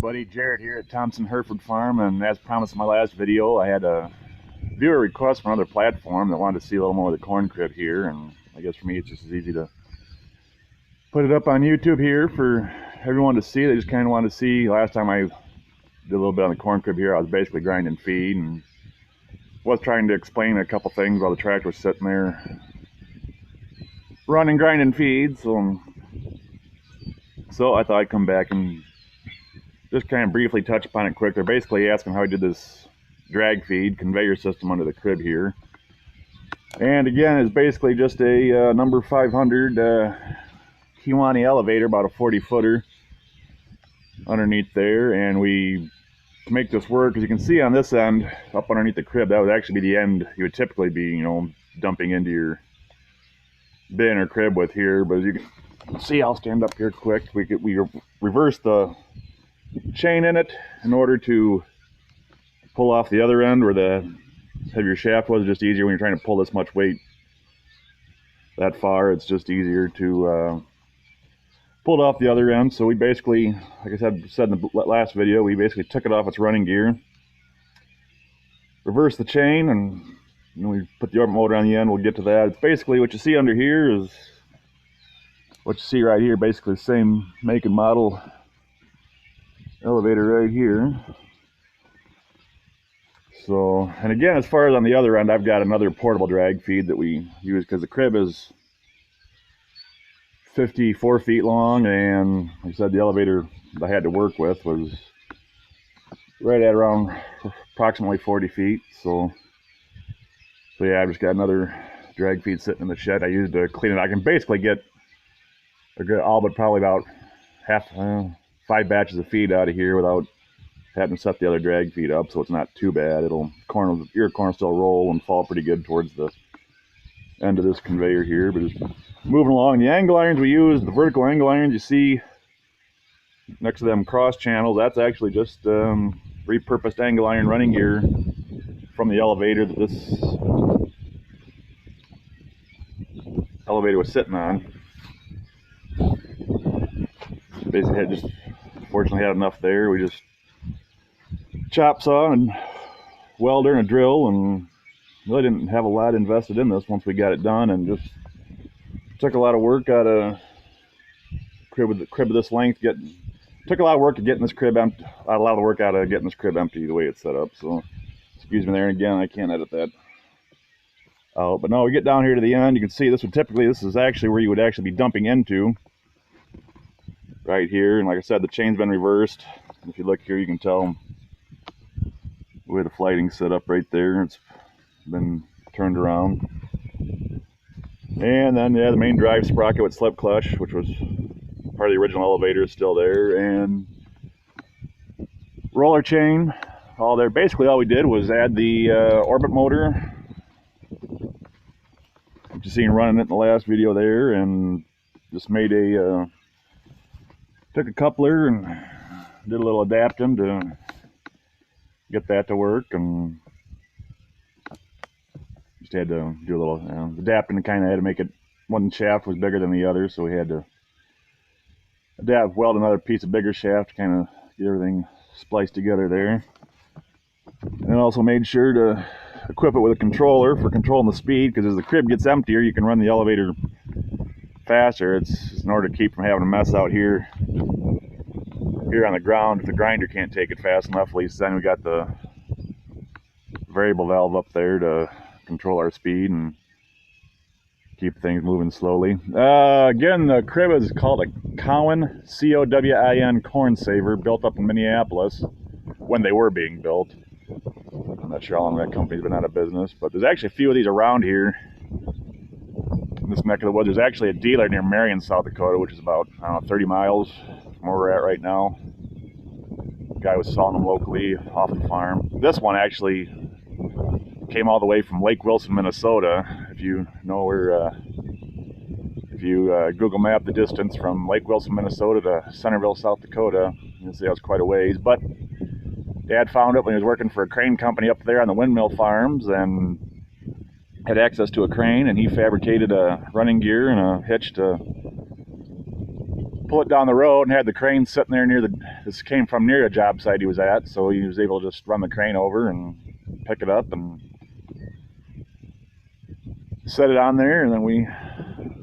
Buddy Jared here at Thompson Hereford Farm, and as promised in my last video, I had a viewer request from another platform that wanted to see a little more of the corn crib here, and I guess for me it's just as easy to put it up on YouTube here for everyone to see. They just kind of wanted to see. Last time I did a little bit on the corn crib here, I was basically grinding feed and was trying to explain a couple things while the tractor was sitting there running, grinding feed. So I thought I'd come back and just kind of briefly touch upon it quick. They're basically asking how I did this drag feed conveyor system under the crib here. And again, it's basically just a number 500 Kewaunee elevator, about a 40-footer underneath there. And to make this work, as you can see on this end, up underneath the crib, that would actually be the end you would typically be, dumping into your bin or crib with here. But as you can see, I'll stand up here quick. We reverse the chain in it in order to pull off the other end where the heavier shaft was. Just easier when you're trying to pull this much weight that far. It's just easier to pull it off the other end. So we basically, like I said in the last video, we basically took it off its running gear, reversed the chain, and we put the orbit motor on the end. We'll get to that. It's basically what you see under here is what you see right here, basically the same make and model elevator right here. So, and again, as far as on the other end, I've got another portable drag feed that we use because the crib is 54 feet long, and like I said, the elevator I had to work with was right at around approximately 40 feet. So yeah, I've just got another drag feed sitting in the shed. I used to clean it. I can basically get all but probably about 5 batches of feed out of here without having to set the other drag feed up, so it's not too bad. Your corn will still roll and fall pretty good towards the end of this conveyor here. But just moving along, the angle irons we use, the vertical angle irons you see next to them cross channels, that's actually just repurposed angle iron running gear from the elevator that this elevator was sitting on. Basically, fortunately had enough there. We just chop saw and welder and a drill, and really didn't have a lot invested in this once we got it done, and just took a lot of work out of crib of this length. Took a lot of work of getting this crib empty. A lot of work out of getting this crib empty the way it's set up. So excuse me there, and again, I can't edit that out. But no, we get down here to the end. You can see this is actually where you would actually be dumping into, right here. And like I said, the chain's been reversed. If you look here, you can tell where the flighting's set up right there. It's been turned around. And then, yeah, the main drive sprocket with slip clutch, which was part of the original elevator, is still there. And roller chain, all there. Basically, all we did was add the orbit motor, which you seen running it in the last video there, and just made took a coupler and did a little adapting to get that to work, and just had to do a little adapting. Kind of had to make it, one shaft was bigger than the other, so we had to weld another piece of bigger shaft to kind of get everything spliced together there. And also made sure to equip it with a controller for controlling the speed, because as the crib gets emptier, you can run the elevator faster. It's in order to keep from having a mess out here on the ground if the grinder can't take it fast enough. At least then we got the variable valve up there to control our speed and keep things moving slowly. Again, the crib is called a Cowin, C-O-W-I-N corn saver, built up in Minneapolis when they were being built. I'm not sure how long that company's been out of business, but there's actually a few of these around here in this neck of the woods. There's actually a dealer near Marion, South Dakota, which is about, I don't know, 30 miles from where we're at right now. The guy was selling them locally off the farm. This one actually came all the way from Lake Wilson, Minnesota. If you know where, if you Google map the distance from Lake Wilson, Minnesota to Centerville, South Dakota, you'll see that's quite a ways. But Dad found it when he was working for a crane company up there on the windmill farms, and had access to a crane, and he fabricated a running gear and a hitch to pull it down the road and had the crane sitting there near this came from near a job site he was at, so he was able to just run the crane over and pick it up and set it on there, and then we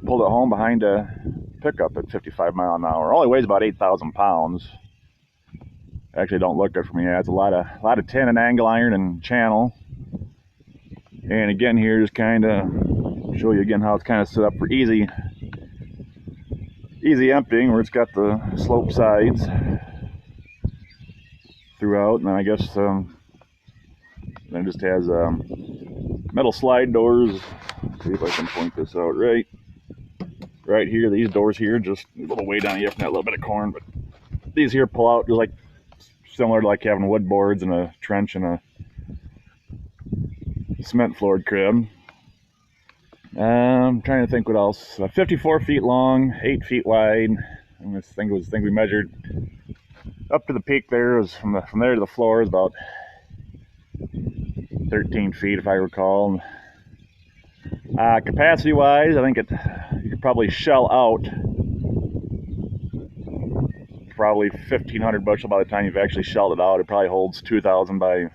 pulled it home behind a pickup at 55 miles an hour. It only weighs about 8,000 pounds. Actually, don't look good for me. Yeah, it's a lot of tin and angle iron and channel. And again, here just kind of show you again how it's kind of set up for easy emptying, where it's got the slope sides throughout, and then I guess then it just has metal slide doors. Let's see if I can point this out right here. These doors here, just a little way down here from that little bit of corn, but these here pull out just like similar to like having wood boards and a trench and a cement floored crib. I'm trying to think what else. 54 feet long, 8 feet wide. I think we measured up to the peak there. It was from there to the floor is about 13 feet if I recall. Capacity wise, I think you could probably shell out probably 1,500 bushel by the time you've actually shelled it out. It probably holds 2,000 by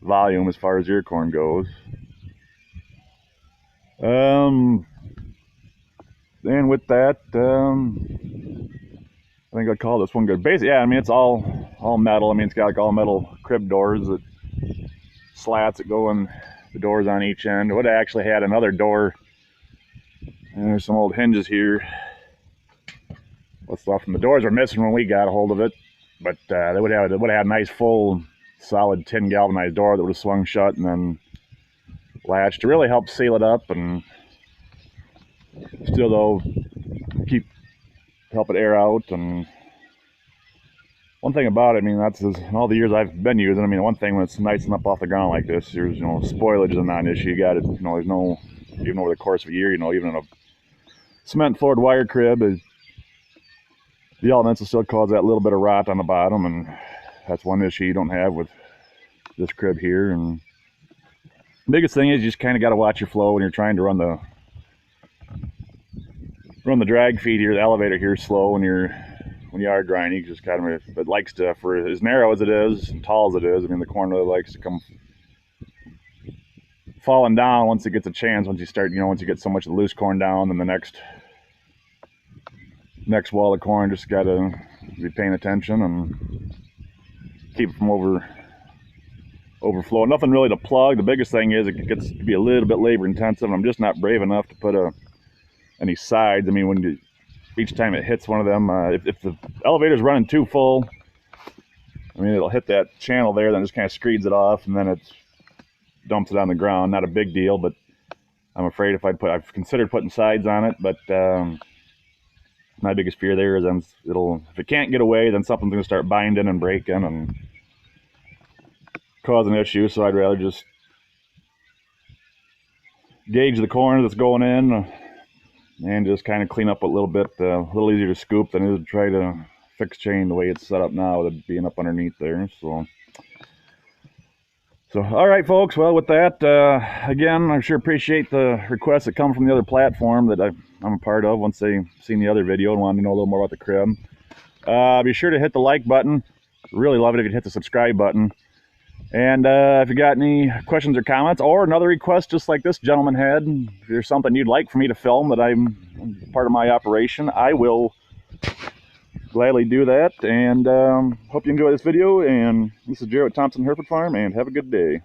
volume as far as ear corn goes. And with that, I think I'd call this one good. Basically, yeah, I mean, it's all metal. I mean, it's got like all metal crib doors, that slats that go in the doors on each end. It would have actually had another door, and there's some old hinges here. What's left from the doors are missing when we got a hold of it, but they would have had a nice full solid tin galvanized door that would have swung shut and then latched to really help seal it up, and still though help it air out. And one thing about it, I mean, that's in all the years I've been using, I mean, one thing when it's nicing up off the ground like this, there's, you know, spoilage is a non-issue. You got it, you know, there's no, even over the course of a year, you know, even in a cement floored wire crib, the elements will still cause that little bit of rot on the bottom, and that's one issue you don't have with this crib here. And the biggest thing is you just kind of got to watch your flow when you're trying to run the drag feed here, the elevator here slow when you are grinding. Just kind of, if it likes to, for as narrow as it is and tall as it is, I mean, the corn really likes to come falling down once it gets a chance. Once you start, you know, once you get so much of the loose corn down, then the next wall of corn just got to be paying attention and keep it from overflow. Nothing really to plug. The biggest thing is it gets to be a little bit labor intensive, and I'm just not brave enough to put any sides. I mean, each time it hits one of them, if the elevator's running too full, I mean, it'll hit that channel there, then it just kind of screeds it off, and then it dumps it on the ground. Not a big deal, but I'm afraid I've considered putting sides on it, but my biggest fear there is then if it can't get away, then something's going to start binding and breaking and cause an issue. So I'd rather just gauge the corn that's going in and just kind of clean up a little bit. A little easier to scoop than it is to try to fix chain the way it's set up now with it being up underneath there. So all right, folks. Well, with that, again, I sure appreciate the requests that come from the other platform that I'm a part of once they've seen the other video and wanted to know a little more about the crib. Be sure to hit the like button. Really love it if you'd hit the subscribe button. And if you got any questions or comments, or another request just like this gentleman had, if there's something you'd like for me to film that I'm part of my operation, I will gladly do that. And hope you enjoy this video. And this is Jared Thompson Hereford Farm, and have a good day.